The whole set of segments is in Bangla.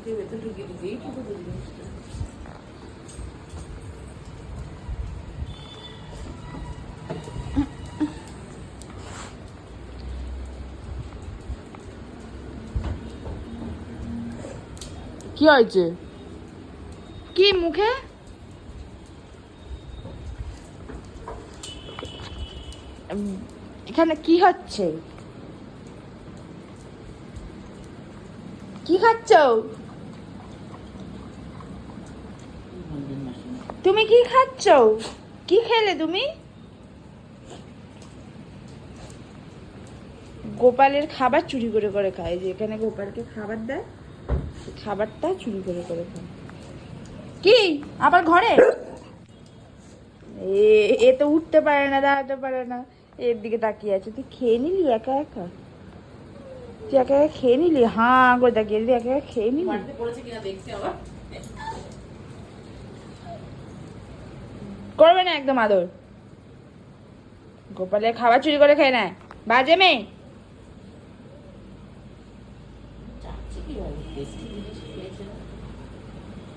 কি হয়েছে? কি মুখে? এখানে কি হচ্ছে? কি খাচ্ছ? তুমি কি খাচ্ছ? কি খেলে তুমি? গোপালের খাবার চুরি করে করে খায়। যে এখানে গোপালকে খাবার দেয়, খাবারটা চুরি করে করে খায়। কি আবার ঘরে? এ তো উঠতে পারে না, দাঁড়াতে পারে না, এর দিকে তাকিয়ে আছে। তুই খেয়ে নিলি একা একা? তুই একা একা খেয়ে নিলি? হাঁ করে তাকিয়ে দিলি, একা একা খেয়ে নিলি? করবে না একদম আদর। গোপালের খাবার চুরি করে খেয়ে নেয়, বাজে মেয়ে।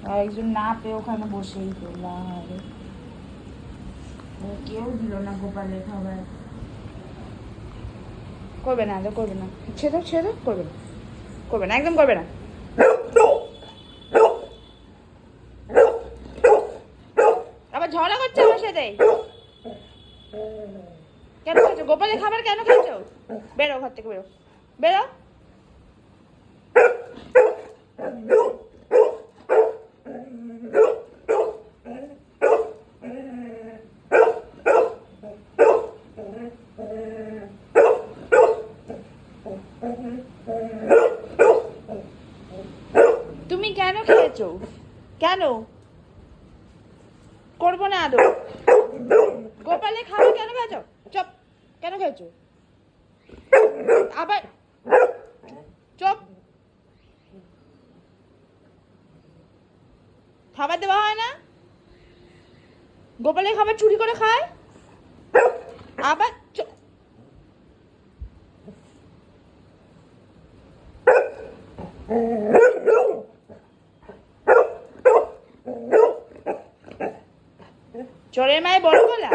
আর একজন না পেয়ে ওখানে বসেই পেলাম, কেউ দিল না গোপালের খাবার। করবে না আদর, করবে না, ছেড়ে ছেড়ে, করবে না, করবে না, একদম করবে না। আবার ঝগড়া করছে আমার সাথে। কেন খাচ্ছ গোপালের খাবার? কেন খাচ্ছ? বেরো ঘর থেকে, বেরো, বেরো। তুমি কেন খেয়েছো? কেন করবো না আদর? গোপালের খাবার কেন খেয়েছো? চপ, কেন খেয়েছো? আবার চপ। খাবার দেওয়া হয় না? গোপালের খাবার চুরি করে খায় আবার। চোরের মায়ের বড় গলা।